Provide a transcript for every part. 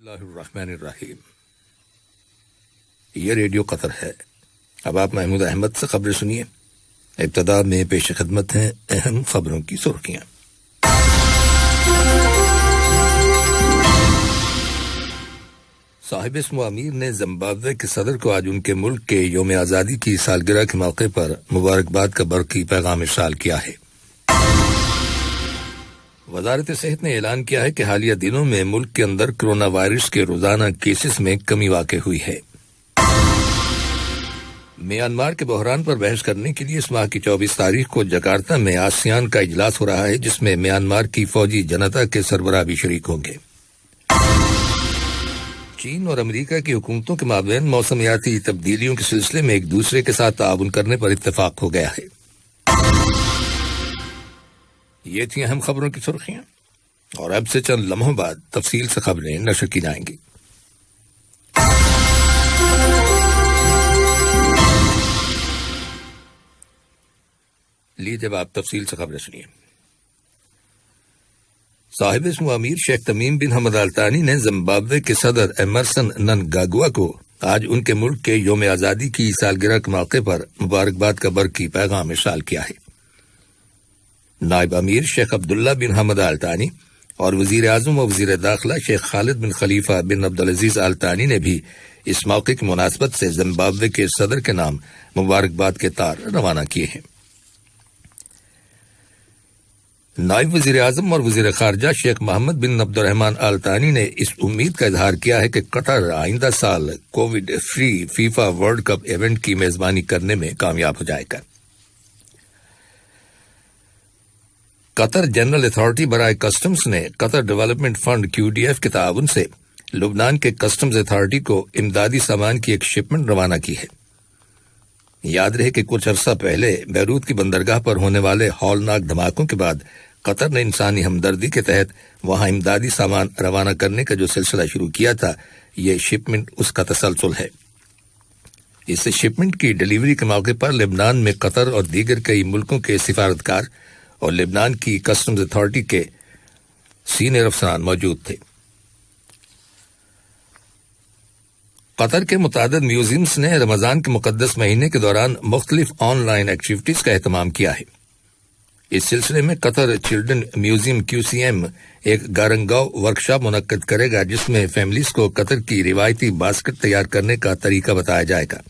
اللہ الرحمن الرحیم۔ یہ ریڈیو قطر ہے۔ اب آپ محمود احمد سے خبریں سنیے۔ ابتدا میں پیش خدمت ہیں اہم خبروں کی سرخیاں۔ صاحب اسم امیر نے زمبابوے کے صدر کو آج ان کے ملک کے یوم آزادی کی سالگرہ کے موقع پر مبارکباد کا برقی پیغام ارسال کیا ہے۔ وزارت صحت نے اعلان کیا ہے کہ حالیہ دنوں میں ملک کے اندر کرونا وائرس کے روزانہ کیسز میں کمی واقع ہوئی ہے۔ میانمار کے بحران پر بحث کرنے کے لیے اس ماہ کی 24 تاریخ کو جکارتہ میں آسیان کا اجلاس ہو رہا ہے، جس میں میانمار کی فوجی جنتا کے سربراہ بھی شریک ہوں گے۔ چین اور امریکہ کی حکومتوں کے مابین موسمیاتی تبدیلیوں کے سلسلے میں ایک دوسرے کے ساتھ تعاون کرنے پر اتفاق ہو گیا ہے۔ یہ تھیں اہم خبروں کی سرخیاں، اور اب سے چند لمحوں بعد تفصیل سے خبریں نشر کی جائیں گی۔ لیجیے اب آپ تفصیل سے خبریں سنیے۔ صاحب اسم امیر شیخ تمیم بن حمد آل ثانی نے زمبابوے کے صدر ایمرسن مننگاگوا کو آج ان کے ملک کے یوم آزادی کی سالگرہ کے موقع پر مبارکباد کا برقی پیغام ارسال کیا ہے۔ نائب امیر شیخ عبداللہ بن حمد آل ثانی اور وزیر اعظم و وزیر داخلہ شیخ خالد بن خلیفہ بن عبدالعزیز آل ثانی نے بھی اس موقع کی مناسبت سے زمبابوے کے صدر کے نام مبارکباد کے تار روانہ کیے ہیں۔ نائب وزیر اعظم اور وزیر خارجہ شیخ محمد بن عبد الرحمن آل ثانی نے اس امید کا اظہار کیا ہے کہ قطر آئندہ سال Covid free FIFA world cup event کی میزبانی کرنے میں کامیاب ہو جائے گا۔ قطر جنرل اتھارٹی برائے کسٹمز نے قطر ڈیولپمنٹ فنڈ QDF کے تعاون سے لبنان کے کسٹمز اتھارٹی کو امدادی سامان کی ایک شپمنٹ روانہ کی ہے۔ یاد رہے کہ کچھ عرصہ پہلے بیروت کی بندرگاہ پر ہونے والے ہولناک دھماکوں کے بعد قطر نے انسانی ہمدردی کے تحت وہاں امدادی سامان روانہ کرنے کا جو سلسلہ شروع کیا تھا، یہ شپمنٹ اس کا تسلسل ہے۔ اس شپمنٹ کی ڈیلیوری کے موقع پر لبنان میں قطر اور دیگر کئی ملکوں کے سفارتکار اور لبنان کی کسٹمز اتھارٹی کے سینئر افسران موجود تھے۔ قطر کے متعدد میوزیمز نے رمضان کے مقدس مہینے کے دوران مختلف آن لائن ایکٹیویٹیز کا اہتمام کیا ہے۔ اس سلسلے میں قطر چلڈرن میوزیم QCM ایک گارنگاؤ ورکشاپ منعقد کرے گا، جس میں فیملیز کو قطر کی روایتی باسکٹ تیار کرنے کا طریقہ بتایا جائے گا،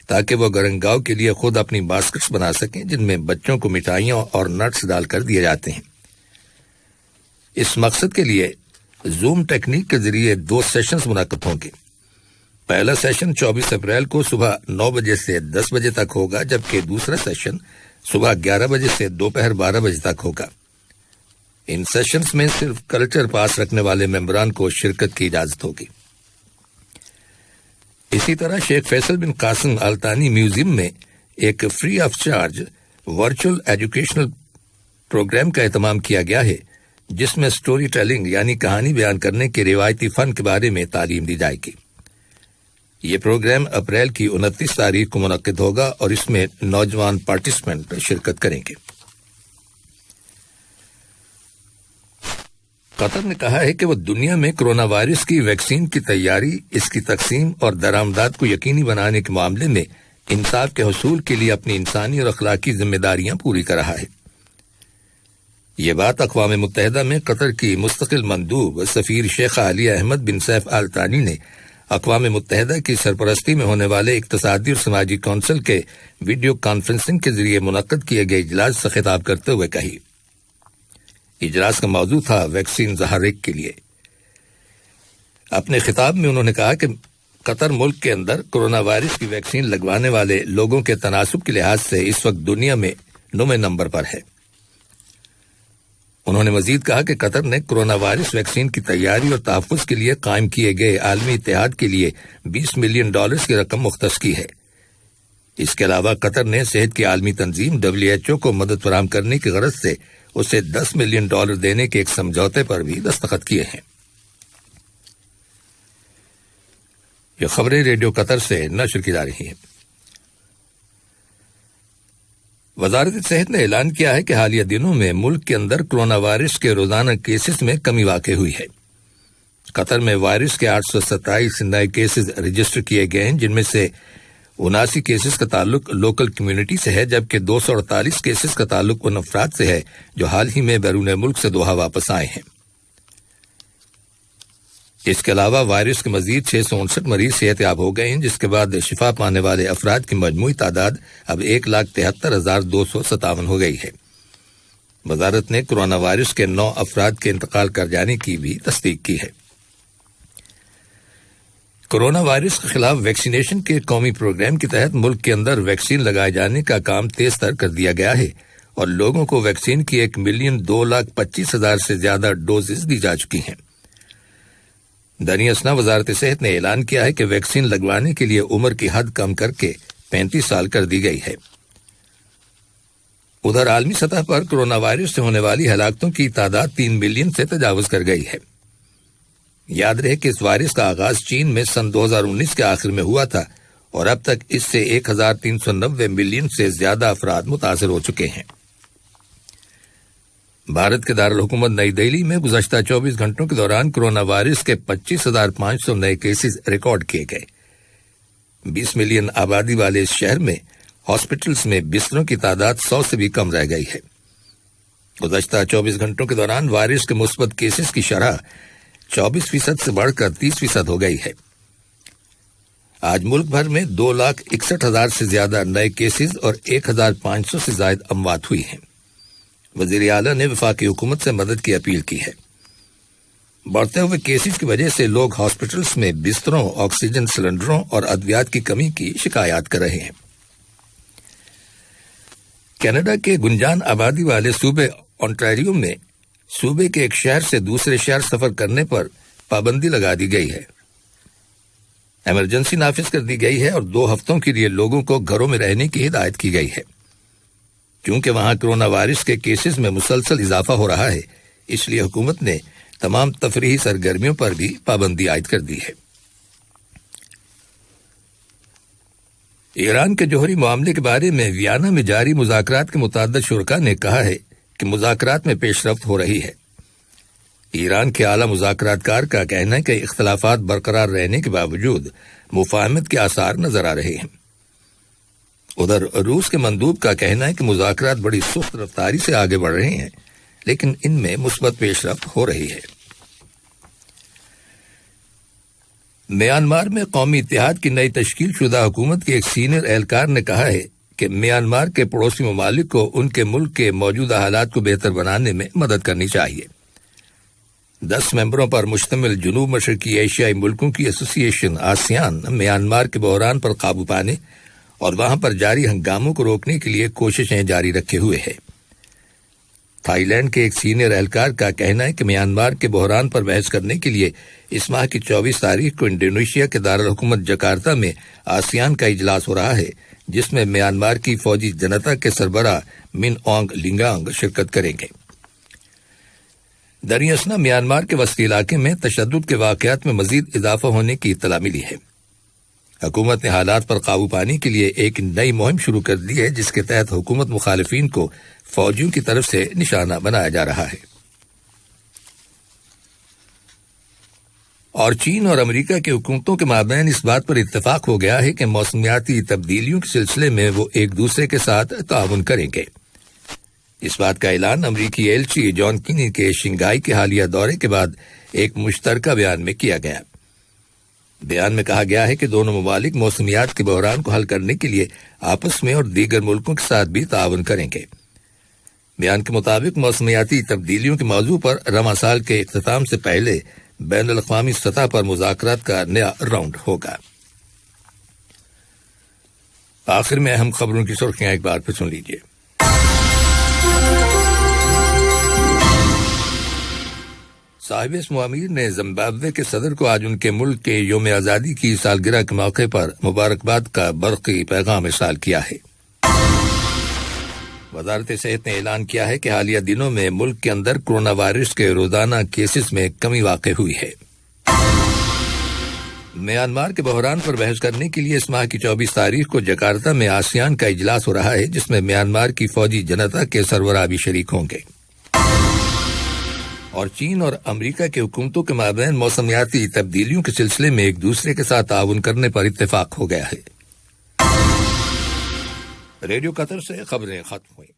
تاکہ وہ گرنگاؤ کے لیے خود اپنی باسکٹس بنا سکیں، جن میں بچوں کو مٹھائیاں اور نٹس ڈال کر دیے جاتے ہیں۔ اس مقصد کے لیے زوم ٹیکنیک کے ذریعے 2 سیشنز منعقد ہوں گے۔ پہلا سیشن 24 اپریل کو صبح 9 بجے سے 10 بجے تک ہوگا، جبکہ دوسرا سیشن صبح 11 بجے سے دوپہر 12 بجے تک ہوگا۔ ان سیشنز میں صرف کلچر پاس رکھنے والے ممبران کو شرکت کی اجازت ہوگی۔ اسی طرح شیخ فیصل بن قاسم آل ثانی میوزیم میں ایک free of charge virtual educational program کا اہتمام کیا گیا ہے، جس میں سٹوری ٹیلنگ یعنی کہانی بیان کرنے کے روایتی فن کے بارے میں تعلیم دی جائے گی۔ یہ پروگرام اپریل کی 29 تاریخ کو منعقد ہوگا اور اس میں نوجوان پارٹیسپینٹ شرکت کریں گے۔ قطر نے کہا ہے کہ وہ دنیا میں کرونا وائرس کی ویکسین کی تیاری، اس کی تقسیم اور درآمدات کو یقینی بنانے کے معاملے میں انصاف کے حصول کے لیے اپنی انسانی اور اخلاقی ذمہ داریاں پوری کر رہا ہے۔ یہ بات اقوام متحدہ میں قطر کی مستقل مندوب سفیر شیخہ علیہ احمد بن سیف آل ثانی نے اقوام متحدہ کی سرپرستی میں ہونے والے اقتصادی اور سماجی کونسل کے ویڈیو کانفرنسنگ کے ذریعے منعقد کیے گئے اجلاس سے خطاب کرتے ہوئے کہی۔ اجلاس کا موضوع تھا ویکسین ہر ایک کے لیے۔ اپنے خطاب میں انہوں نے کہا کہ قطر ملک کے اندر کرونا وائرس کی ویکسین لگوانے والے لوگوں کے تناسب کے لحاظ سے اس وقت دنیا میں 9ویں نمبر پر ہے۔ انہوں نے مزید کہا کہ قطر نے کرونا وائرس ویکسین کی تیاری اور تحفظ کے لیے قائم کیے گئے عالمی اتحاد کے لیے $20 ملین کی رقم مختص کی ہے۔ اس کے علاوہ قطر نے صحت کی عالمی تنظیم WHO کو مدد فراہم کرنے کی غرض سے اسے $10 ملین دینے کے ایک سمجھوتے پر بھی دستخط کیے ہیں۔ یہ خبریں ریڈیو قطر سے نشر کی جا رہی ہیں۔ وزارت صحت نے اعلان کیا ہے کہ حالیہ دنوں میں ملک کے اندر کرونا وائرس کے روزانہ کیسز میں کمی واقع ہوئی ہے۔ قطر میں وائرس کے 827 نئے کیسز رجسٹر کیے گئے ہیں، جن میں سے 79 کیسز کا تعلق لوکل کمیونٹی سے ہے، جبکہ 248 کیسز کا تعلق ان افراد سے ہے جو حال ہی میں بیرون ملک سے دوحہ واپس آئے ہیں۔ اس کے علاوہ وائرس کے مزید 659 مریض صحت یاب ہو گئے ہیں، جس کے بعد شفا پانے والے افراد کی مجموعی تعداد اب 1,73,257 ہو گئی ہے۔ وزارت نے کورونا وائرس کے 9 افراد کے انتقال کر جانے کی بھی تصدیق کی ہے۔ کورونا وائرس کے خلاف ویکسینیشن کے قومی پروگرام کے تحت ملک کے اندر ویکسین لگائے جانے کا کام تیز تر کر دیا گیا ہے اور لوگوں کو ویکسین کی 1,02,25,000 سے زیادہ ڈوزز دی جا چکی ہیں۔ دانی اثنا وزارت صحت نے اعلان کیا ہے کہ ویکسین لگوانے کے لیے عمر کی حد کم کر کے 35 سال کر دی گئی ہے۔ ادھر عالمی سطح پر کورونا وائرس سے ہونے والی ہلاکتوں کی تعداد 3 ملین سے تجاوز کر گئی ہے۔ یاد رہے کہ اس وائرس کا آغاز چین میں سن 2019 کے آخر میں ہوا تھا اور اب تک اس سے 1,390 ملین سے زیادہ افراد متاثر ہو چکے ہیں۔ بھارت کے دارالحکومت نئی دہلی میں گزشتہ 24 گھنٹوں کے دوران کورونا وائرس کے 25,500 نئے کیسز ریکارڈ کیے گئے۔ 20 ملین آبادی والے اس شہر میں ہاسپٹلز میں بستروں کی تعداد 100 سے بھی کم رہ گئی ہے۔ گزشتہ 24 گھنٹوں کے دوران وائرس کے مثبت کیسز کی شرح 24% سے بڑھ کر 30% ہو گئی ہے۔ آج ملک بھر میں 2,61,000 سے زیادہ نئے کیسز اور 1,500 سے زائد اموات ہوئی ہیں۔ وزیر اعلیٰ نے وفاقی حکومت سے مدد کی اپیل کی ہے۔ بڑھتے ہوئے کیسز کی وجہ سے لوگ ہاسپٹلز میں بستروں، آکسیجن سلنڈروں اور ادویات کی کمی کی شکایات کر رہے ہیں۔ کینیڈا کے گنجان آبادی والے صوبے اونٹاریو میں صوبے کے ایک شہر سے دوسرے شہر سفر کرنے پر پابندی لگا دی گئی ہے۔ ایمرجنسی نافذ کر دی گئی ہے اور 2 ہفتوں کے لیے لوگوں کو گھروں میں رہنے کی ہدایت کی گئی ہے۔ کیونکہ وہاں کورونا وائرس کے کیسز میں مسلسل اضافہ ہو رہا ہے، اس لیے حکومت نے تمام تفریحی سرگرمیوں پر بھی پابندی عائد کر دی ہے۔ ایران کے جوہری معاملے کے بارے میں ویانا میں جاری مذاکرات کے متعدد شرکاء نے کہا ہے کہ مذاکرات میں پیش رفت ہو رہی ہے۔ ایران کے اعلیٰ مذاکرات کار کا کہنا ہے کہ اختلافات برقرار رہنے کے باوجود مفاہمت کے آثار نظر آ رہے ہیں۔ ادھر روس کے مندوب کا کہنا ہے کہ مذاکرات بڑی سست رفتاری سے آگے بڑھ رہے ہیں، لیکن ان میں مثبت پیش رفت ہو رہی ہے۔ میانمار میں قومی اتحاد کی نئی تشکیل شدہ حکومت کے ایک سینئر اہلکار نے کہا ہے کہ میانمار کے پڑوسی ممالک کو ان کے ملک کے موجودہ حالات کو بہتر بنانے میں مدد کرنی چاہیے۔ 10 ممبروں پر مشتمل جنوب مشرقی ایشیائی ملکوں کی ایسوسی ایشن آسیان میانمار کے بحران پر قابو پانے اور وہاں پر جاری ہنگاموں کو روکنے کے لیے کوششیں جاری رکھے ہوئے ہے۔ تھائی لینڈ کے ایک سینئر اہلکار کا کہنا ہے کہ میانمار کے بحران پر بحث کرنے کے لیے اس ماہ کی 24 تاریخ کو انڈونیشیا کے دارالحکومت جکارتا میں آسیان کا اجلاس ہو رہا ہے، جس میں میانمار کی فوجی جنتا کے سربراہ من اونگ لنگانگ شرکت کریں گے۔ دریں اثنا میانمار کے وسطی علاقے میں تشدد کے واقعات میں مزید اضافہ ہونے کی اطلاع ملی ہے۔ حکومت نے حالات پر قابو پانے کے لیے ایک نئی مہم شروع کر دی ہے، جس کے تحت حکومت مخالفین کو فوجیوں کی طرف سے نشانہ بنایا جا رہا ہے۔ اور چین اور امریکہ کے حکومتوں کے مابین اس بات پر اتفاق ہو گیا ہے کہ موسمیاتی تبدیلیوں کے سلسلے میں وہ ایک دوسرے کے ساتھ تعاون کریں گے۔ اس بات کا اعلان امریکی ایلچی جان کینی کے شنگھائی کے حالیہ دورے کے بعد ایک مشترکہ بیان میں کیا گیا۔ بیان میں کہا گیا ہے کہ دونوں ممالک موسمیات کے بحران کو حل کرنے کے لیے آپس میں اور دیگر ملکوں کے ساتھ بھی تعاون کریں گے۔ بیان کے مطابق موسمیاتی تبدیلیوں کے موضوع پر رواں سال کے اختتام سے پہلے بین الاقوامی سطح پر مذاکرات کا نیا راؤنڈ ہوگا۔ آخر میں اہم خبروں کی سرخیاں ایک بار پھر سن لیجیے۔ صاحب اسم امیر نے زمبابوے کے صدر کو آج ان کے ملک کے یوم آزادی کی سالگرہ کے موقع پر مبارکباد کا برقی پیغام ارسال کیا ہے۔ وزارت صحت نے اعلان کیا ہے کہ حالیہ دنوں میں ملک کے اندر کورونا وائرس کے روزانہ کیسز میں کمی واقع ہوئی ہے۔ میانمار کے بحران پر بحث کرنے کے لیے اس ماہ کی 24 تاریخ کو جکارتا میں آسیان کا اجلاس ہو رہا ہے، جس میں میانمار کی فوجی جنتا کے سربراہ بھی شریک ہوں گے۔ اور چین اور امریکہ کی حکومتوں کے مابین موسمیاتی تبدیلیوں کے سلسلے میں ایک دوسرے کے ساتھ تعاون کرنے پر اتفاق ہو گیا ہے۔ ریڈیو قطر سے خبریں ختم ہوئیں۔